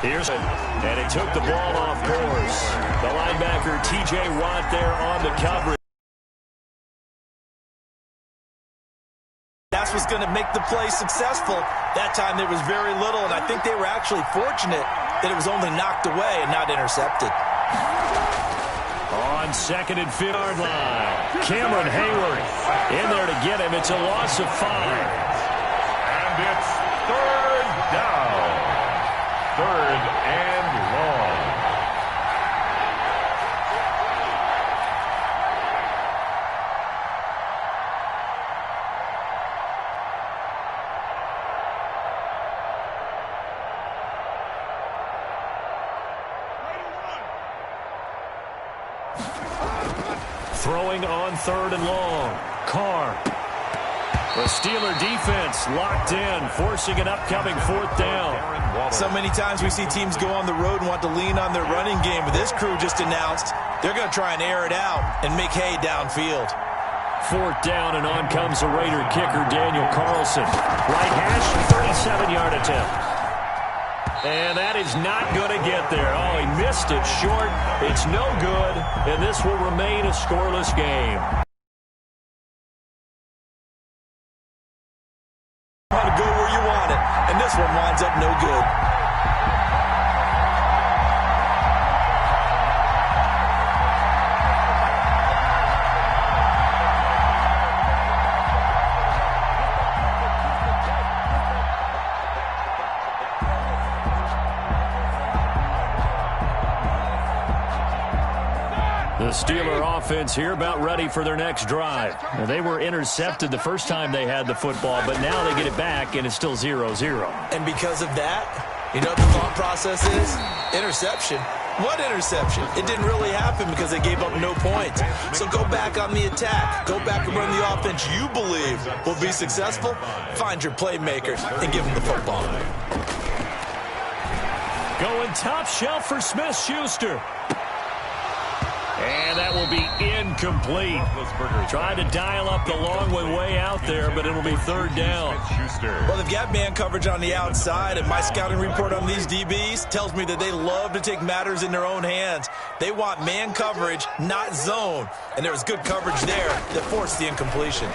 And it took the ball off course. The linebacker, T.J. Watt, there on the coverage. That's what's going to make the play successful. That time there was very little, and I think they were actually fortunate that it was only knocked away and not intercepted. On 2nd and 5-yard line, Cameron Hayward in there to get him. It's a loss of 5. And it's 3rd down. 3rd and long. Throwing on 3rd and long. Carr. The Steeler defense locked in, forcing an upcoming 4th down. So many times we see teams go on the road and want to lean on their running game, but this crew just announced they're going to try and air it out and make hay downfield. 4th down, and on comes the Raider kicker, Daniel Carlson. Right hash, 37-yard attempt. And that is not going to get there. Oh, he missed it short. It's no good, and this will remain a scoreless game. How to go where you want it, and this one winds up no good. The Steeler offense here about ready for their next drive. Well, they were intercepted the first time they had the football, but now they get it back, and it's still 0-0. And because of that, you know what the thought process is? Interception. What interception? It didn't really happen because they gave up no points. So go back on the attack. Go back and run the offense you believe will be successful. Find your playmakers and give them the football. Going top shelf for Smith-Schuster. And that will be incomplete. Trying to dial up the long one way out there, but it'll be 3rd down. Well, they've got man coverage on the outside, and my scouting report on these DBs tells me that they love to take matters in their own hands. They want man coverage, not zone. And there was good coverage there that forced the incompletion.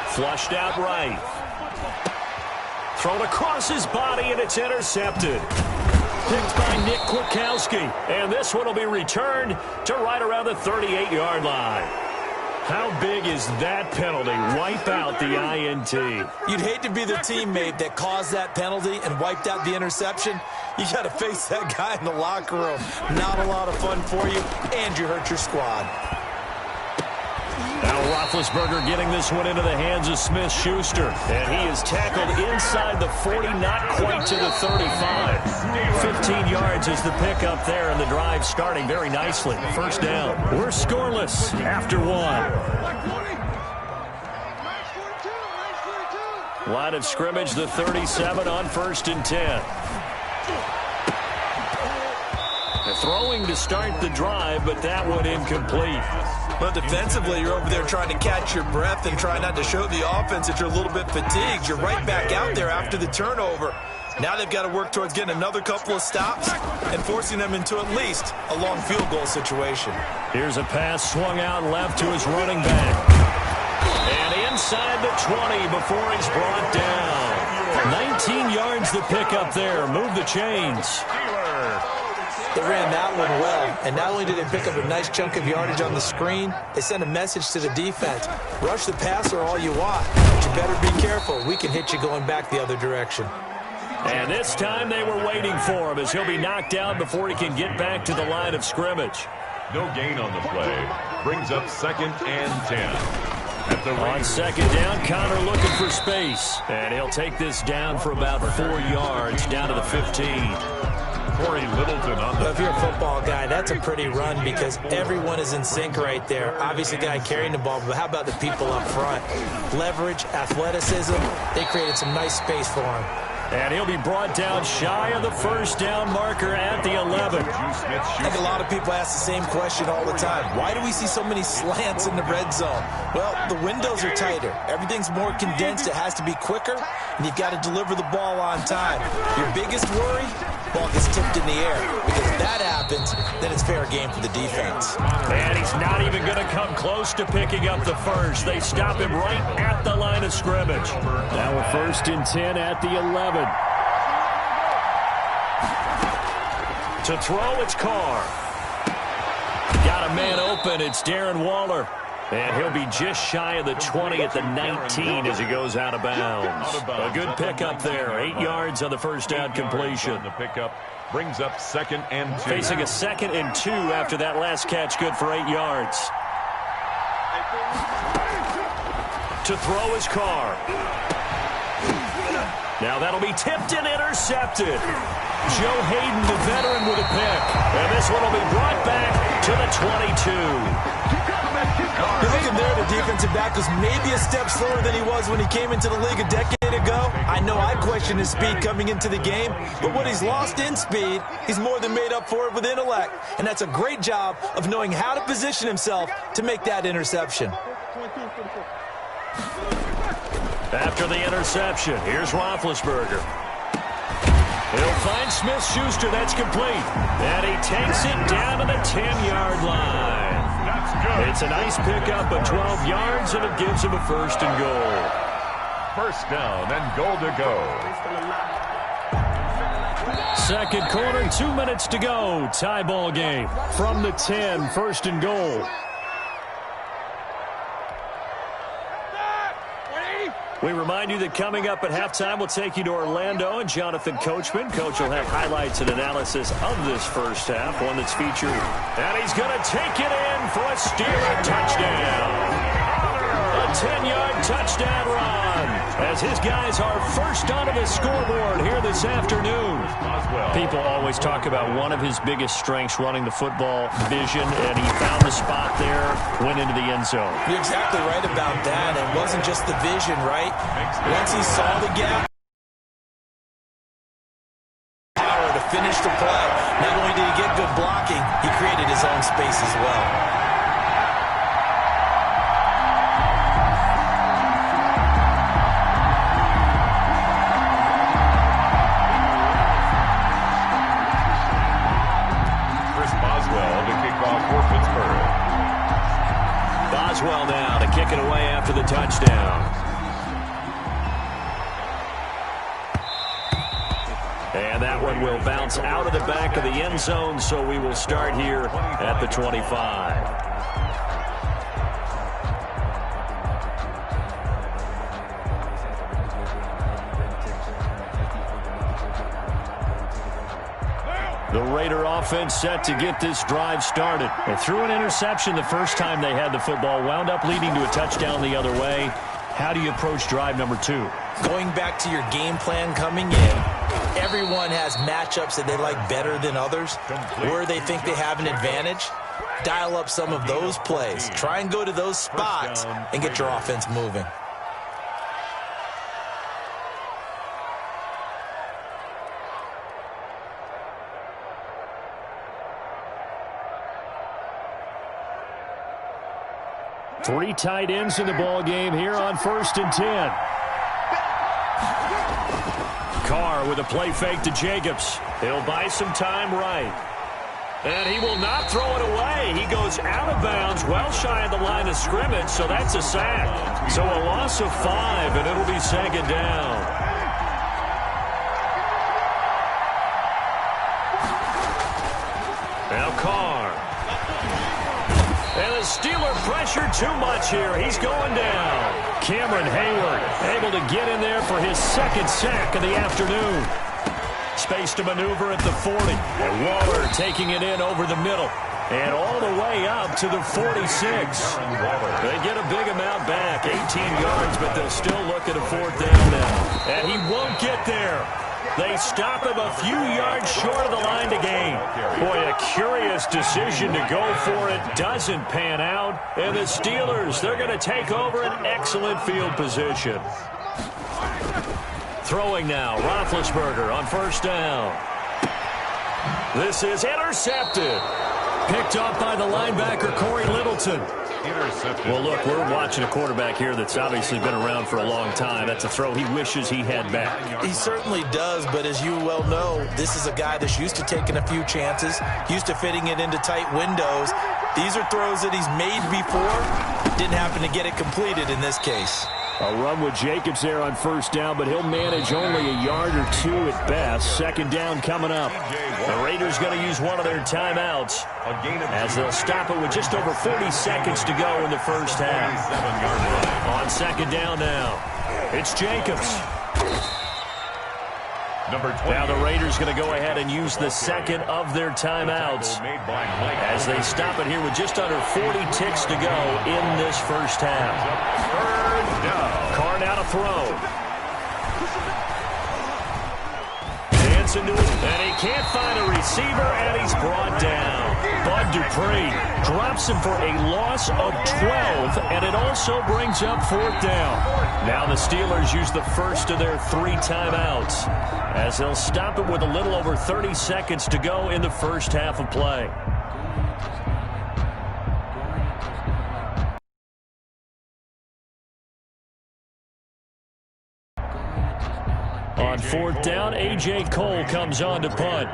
Flushed out right. Thrown across his body, and it's intercepted. Picked by Nick Kwiatkowski. And this one will be returned to right around the 38-yard line. How big is that penalty? Wipe out the INT. You'd hate to be the teammate that caused that penalty and wiped out the interception. You got to face that guy in the locker room. Not a lot of fun for you, and you hurt your squad. Now Roethlisberger getting this one into the hands of Smith-Schuster. And he is tackled inside the 40, not quite to the 35. 15 yards is the pickup there, and the drive starting very nicely. 1st down. We're scoreless after 1. Line of scrimmage, the 37 on 1st and 10. They're throwing to start the drive, but that one incomplete. But defensively, you're over there trying to catch your breath and try not to show the offense that you're a little bit fatigued. You're right back out there after the turnover. Now they've got to work towards getting another couple of stops and forcing them into at least a long field goal situation. Here's a pass swung out left to his running back. And inside the 20 before he's brought down. 19 yards the pickup there. Move the chains. They ran that one well, and not only did they pick up a nice chunk of yardage on the screen, they sent a message to the defense. Rush the passer all you want, but you better be careful. We can hit you going back the other direction. And this time they were waiting for him as he'll be knocked out before he can get back to the line of scrimmage. No gain on the play. Brings up 2nd and 10. On 2nd down, Connor looking for space. And he'll take this down for about 4 yards, down to the 15. Corey Littleton on the... If you're a football guy, that's a pretty run because everyone is in sync right there. Obviously, the guy carrying the ball, but how about the people up front? Leverage, athleticism, they created some nice space for him. And he'll be brought down shy of the first down marker at the 11. I think a lot of people ask the same question all the time. Why do we see so many slants in the red zone? Well, the windows are tighter. Everything's more condensed. It has to be quicker, and you've got to deliver the ball on time. Your biggest worry, ball gets tipped in the air. Because if that happens, then it's fair game for the defense. And he's not even going to come close to picking up the first. They stop him right at the line of scrimmage. Now a 1st and 10 at the 11. To throw, it's Carr. Got a man open. It's Darren Waller. And he'll be just shy of the 20 at the 19 as he goes out of bounds. A good pickup there. 8 yards on the first down completion. The pickup brings up 2nd and 2. Facing a 2nd and 2 after that last catch, good for 8 yards. To throw his Carr. Now that'll be tipped and intercepted. Joe Hayden, the veteran, with a pick. And this one will be brought back to the 22. You're looking there, the defensive back was maybe a step slower than he was when he came into the league a decade ago. I know I questioned his speed coming into the game, but what he's lost in speed, he's more than made up for it with intellect. And that's a great job of knowing how to position himself to make that interception. After the interception, here's Roethlisberger. He'll find Smith-Schuster. That's complete. And he takes it down to the 10-yard line. That's good. It's a nice pickup of 12 yards, and it gives him a 1st and goal. 1st down and goal to go. Second quarter, 2 minutes to go. Tie ball game. From the 10, 1st and goal. We remind you that coming up at halftime, we'll take you to Orlando and Jonathan Coachman. Coach will have highlights and analysis of this first half, one that's featured. And he's going to take it in for a Steeler touchdown. A 10-yard touchdown run as his guys are first onto the scoreboard here this afternoon. People always talk about one of his biggest strengths running the football, vision, and he found the spot there, went into the end zone. You're exactly right about that. It wasn't just the vision, right? Once he saw the gap, power to finish the play. Not only did he get good blocking, he created his own space as well. Boswell now to kick it away after the touchdown. And that one will bounce out of the back of the end zone, so we will start here at the 25. The Raider offense set to get this drive started. They threw an interception the first time they had the football, wound up leading to a touchdown the other way. How do you approach drive number 2? Going back to your game plan coming in, everyone has matchups that they like better than others, where they think they have an advantage. Dial up some of those plays. Try and go to those spots and get your offense moving. Three tight ends in the ball game here on 1st and 10. Carr with a play fake to Jacobs. He'll buy some time right. And he will not throw it away. He goes out of bounds, well shy of the line of scrimmage, so that's a sack. So a loss of 5, and it'll be 2nd down. Now Carr. And the Steeler pressure too much here. He's going down. Cameron Hayward able to get in there for his 2nd sack of the afternoon. Space to maneuver at the 40. And Waller taking it in over the middle. And all the way up to the 46. They get a big amount back, 18 yards, but they'll still look at a 4th down now. And he won't get there. They stop him a few yards short of the line to gain. Boy, a curious decision to go for it. Doesn't pan out. And the Steelers, they're going to take over an excellent field position. Throwing now, Roethlisberger on first down. This is intercepted. Picked off by the linebacker, Corey Littleton. Intercepted. Well, look, we're watching a quarterback here that's obviously been around for a long time. That's a throw he wishes he had back. He certainly does, but as you well know, this is a guy that's used to taking a few chances, used to fitting it into tight windows. These are throws that he's made before. Didn't happen to get it completed in this case. A run with Jacobs there on first down, but he'll manage only a yard or two at best. Second down coming up. The Raiders going to use one of their timeouts as they'll stop it with just over 40 seconds to go in the first half. On second down now, it's Jacobs. Now the Raiders going to go ahead and use the second of their timeouts as they stop it here with just under 40 ticks to go in this first half. Carr now to throw. Dancing to it, and he can't find a receiver, and he's brought down. Bud Dupree drops him for a loss of 12, and it also brings up fourth down. Now the Steelers use the first of their 3 timeouts as they'll stop it with a little over 30 seconds to go in the first half of play. On fourth down, A.J. Cole comes on to punt.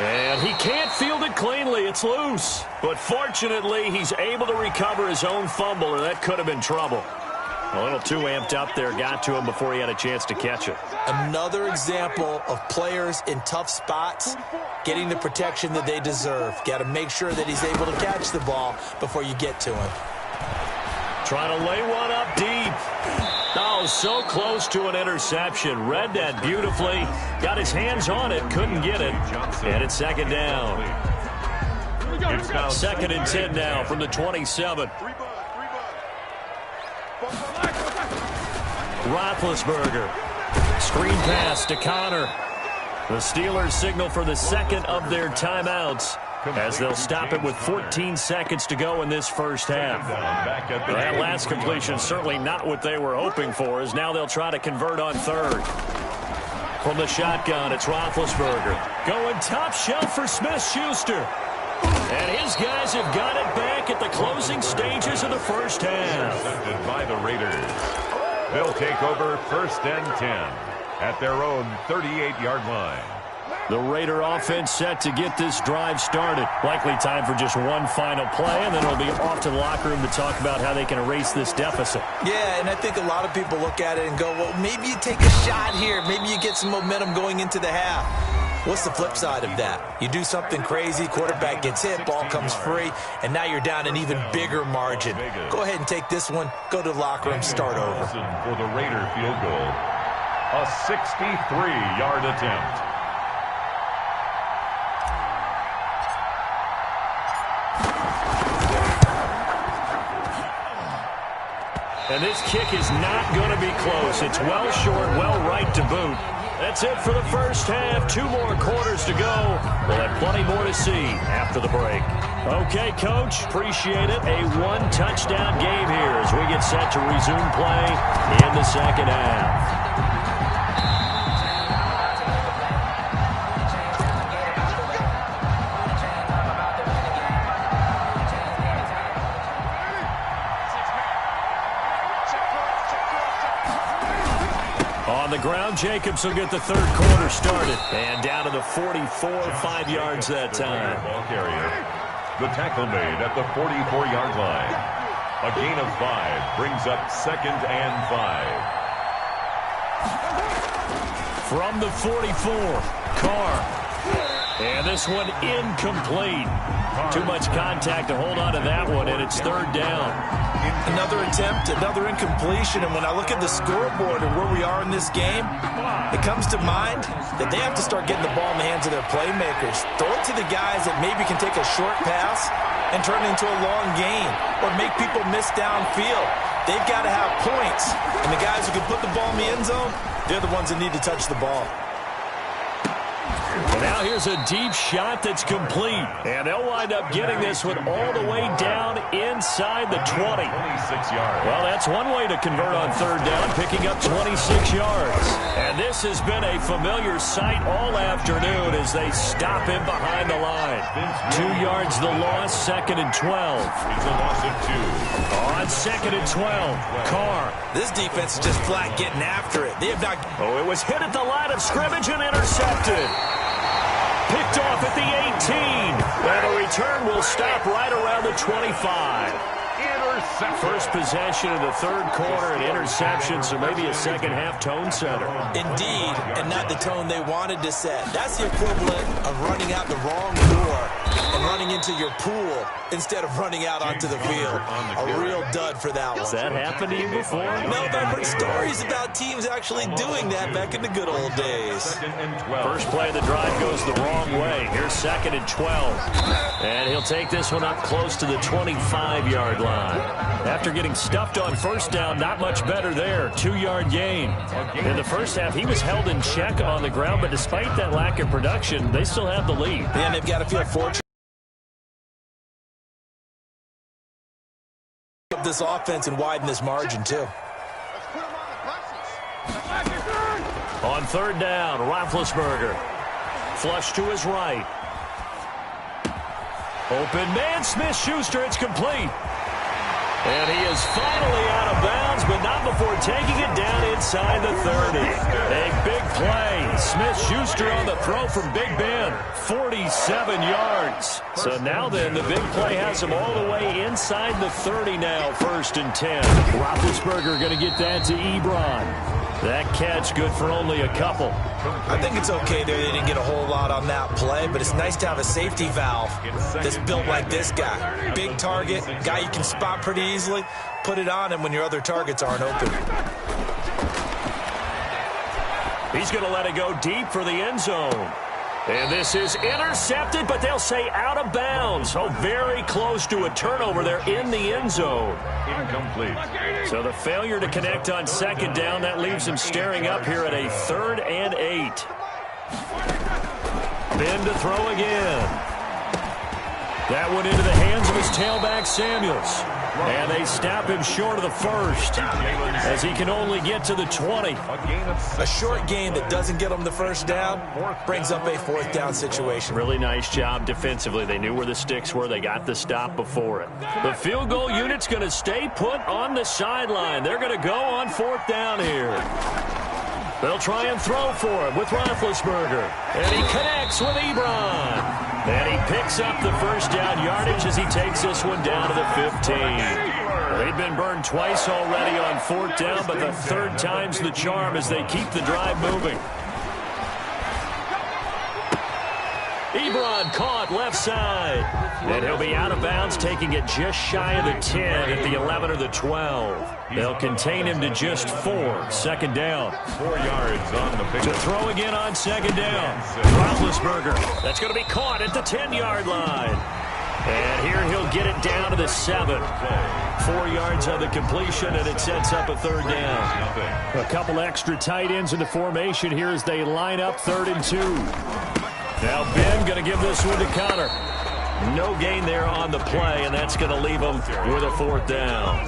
And he can't field it cleanly. It's loose. But fortunately, he's able to recover his own fumble, or that could have been trouble. A little too amped up there. Got to him before he had a chance to catch it. Another example of players in tough spots getting the protection that they deserve. Got to make sure that he's able to catch the ball before you get to him. Trying to lay one up deep. Oh, so close to an interception. Read that beautifully. Got his hands on it. Couldn't get it. And it's second down. Second and 10 now from the 27. Roethlisberger. Screen pass to Connor. The Steelers signal for the second of their timeouts as they'll stop it with 14 seconds to go in this first half. That last completion certainly not what they were hoping for, as now they'll try to convert on third. From the shotgun, it's Roethlisberger. Going top shelf for Smith-Schuster. And his guys have got it back at the closing stages of the first half. Intercepted by the Raiders. They'll take over first and 10 at their own 38-yard line. The Raider offense set to get this drive started. Likely time for just one final play, and then it'll be off to the locker room to talk about how they can erase this deficit. Yeah, and I think a lot of people look at it and go, well, maybe you take a shot here. Maybe you get some momentum going into the half. What's the flip side of that? You do something crazy, quarterback gets hit, ball comes free, and now you're down an even bigger margin. Go ahead and take this one, go to the locker room, start over. For the Raider field goal, a 63-yard attempt. And this kick is not going to be close. It's well short, well right to boot. That's it for the first half. 2 more quarters to go. We'll have plenty more to see after the break. Okay, Coach, appreciate it. A 1-touchdown game here as we get set to resume play in the second half. On the ground, Jacobs will get the third quarter started. And down to the 44, 5 yards that time. Ball carrier. The tackle made at the 44-yard line. A gain of 5 brings up second and 5. From the 44, Carr. And this one incomplete. Too much contact to hold on to that one, and it's third down. Another attempt, another incompletion, and when I look at the scoreboard and where we are in this game, it comes to mind that they have to start getting the ball in the hands of their playmakers. Throw it to the guys that maybe can take a short pass and turn it into a long gain or make people miss downfield. They've got to have points, and the guys who can put the ball in the end zone, they're the ones that need to touch the ball. And Now here's a deep shot that's complete. And they'll wind up getting this one all the way down inside the 20. 26 yards. Well, that's one way to convert on third down, picking up 26 yards. And this has been a familiar sight all afternoon as they stop him behind the line. 2 yards the loss, 2nd and 12. It's a loss of 2. On 2nd and 12, Carr. This defense is just flat getting after it. They have not... Oh, it was hit at the line of scrimmage and intercepted. Picked off at the 18. And the return will stop right around the 25. First possession of the third quarter, an interception, so maybe a second-half tone setter. Indeed, and not the tone they wanted to set. That's the equivalent of running out the wrong door and running into your pool instead of running out onto the field. A real dud for that one. Has that happened to you before? No, but I've heard stories about teams actually doing that back in the good old days. First play of the drive goes the wrong way. Here's 2nd and 12. And he'll take this one up close to the 25-yard line. After getting stuffed on first down, not much better there. 2-yard gain. In the first half, he was held in check on the ground, but despite that lack of production, they still have the lead. And they've got to feel fortunate of this offense and widen this margin, too. On third down, Roethlisberger. Flush to his right. Open man, Smith-Schuster, it's complete. And he is finally out of bounds, but not before taking it down inside the 30. A big play. Smith-Schuster on the throw from Big Ben. 47 yards. So now then, the big play has him all the way inside the 30 now, 1st and 10. Roethlisberger going to get that to Ebron. That catch good for only a couple. I think it's okay there. They didn't get a whole lot on that play, but it's nice to have a safety valve that's built like this guy. Big target, guy you can spot pretty easily. Put it on him when your other targets aren't open. He's going to let it go deep for the end zone. And this is intercepted, but they'll say out of bounds. So very close to a turnover there in the end zone. Incomplete. So the failure to connect on 2nd down, that leaves him staring up here at a 3rd and 8. Ben to throw again. That one into the hands of his tailback, Samuels. And they stop him short of the first as he can only get to the 20. A short gain that doesn't get him the first down brings up a 4th down situation. Really nice job defensively. They knew where the sticks were. They got the stop before it. The field goal unit's going to stay put on the sideline. They're going to go on 4th down here. They'll try and throw for him with Roethlisberger. And he connects with Ebron. And he picks up the first down yardage as he takes this one down to the 15. They've been burned twice already on 4th down, but the 3rd time's the charm as they keep the drive moving. Ebron caught left side. And he'll be out of bounds, taking it just shy of the 10 at the 11 or the 12. They'll contain him to just 4. 2nd down. 4 yards on the pick. To throw again on 2nd down. Roethlisberger. That's going to be caught at the 10-yard line. And here he'll get it down to the 7. 4 yards on the completion, and it sets up a 3rd down. A couple extra tight ends in the formation here as they line up 3rd and 2. Now Ben going to give this one to Connor. No gain there on the play, and that's going to leave them with a 4th down.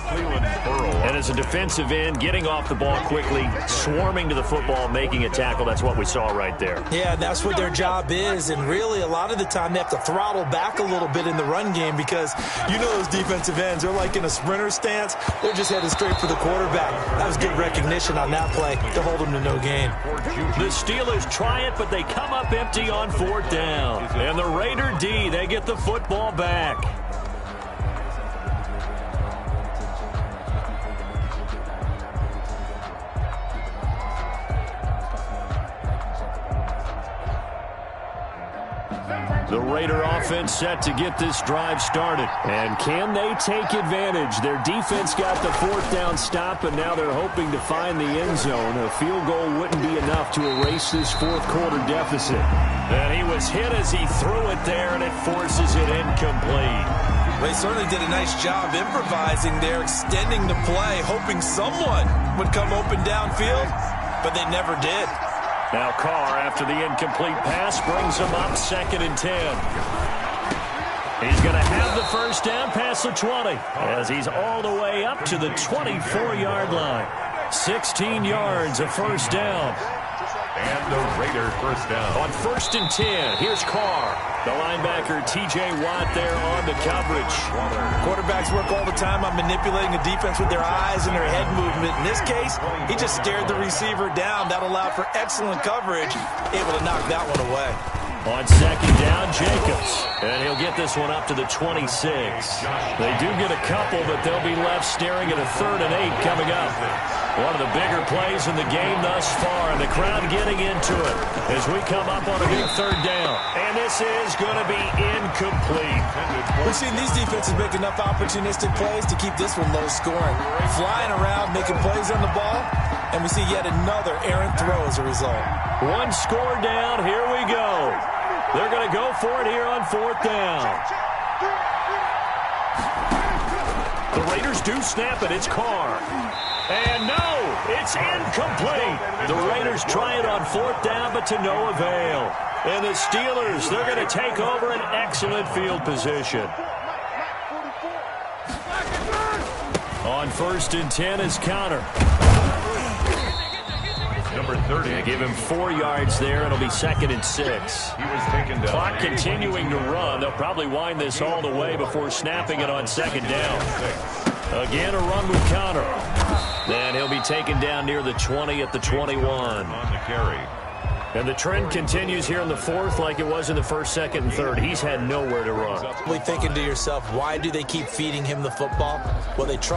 And as a defensive end, getting off the ball quickly, swarming to the football, making a tackle, that's what we saw right there. Yeah, that's what their job is, and really a lot of the time they have to throttle back a little bit in the run game because you know those defensive ends, they're like in a sprinter stance. They're just headed straight for the quarterback. That was good recognition on that play to hold them to no gain. The Steelers try it, but they come up empty on 4th down. And the Raider D, they get the football back. The Raider offense set to get this drive started. And can they take advantage? Their defense got the 4th down stop, and now they're hoping to find the end zone. A field goal wouldn't be enough to erase this 4th quarter deficit. And he was hit as he threw it there, and it forces it incomplete. They certainly did a nice job improvising there, extending the play, hoping someone would come open downfield, but they never did. Now Carr, after the incomplete pass, brings him up 2nd and 10. He's going to have the first down past the 20 as he's all the way up to the 24-yard line. 16 yards, a first down. And the Raiders first down. On 1st and 10, here's Carr. The linebacker, T.J. Watt, there on the coverage. Quarterbacks work all the time on manipulating the defense with their eyes and their head movement. In this case, he just stared the receiver down. That allowed for excellent coverage, able to knock that one away. On 2nd down, Jacobs. And he'll get this one up to the 26. They do get a couple, but they'll be left staring at a 3rd and 8 coming up. One of the bigger plays in the game thus far, and the crowd getting into it as we come up on a big 3rd down. And this is going to be incomplete. We've seen these defenses make enough opportunistic plays to keep this one low scoring. Flying around, making plays on the ball, and we see yet another errant throw as a result. One score down, here we go. They're going to go for it here on 4th down. The Raiders do snap it. It's Carr. And no, it's incomplete. The Raiders try it on 4th down, but to no avail. And the Steelers, they're going to take over an excellent field position. On 1st and 10 is Counter. Number 30. They give him 4 yards there. It'll be 2nd and 6. He was taken down. Clock continuing to run. They'll probably wind this all the way before snapping it on 2nd down. Again, a run with Counter. Then he'll be taken down near the 20 at the 21. On the carry. And the trend continues here in the 4th like it was in the 1st, 2nd, and 3rd. He's had nowhere to run. Probably thinking to yourself, why do they keep feeding him the football? Well, they trust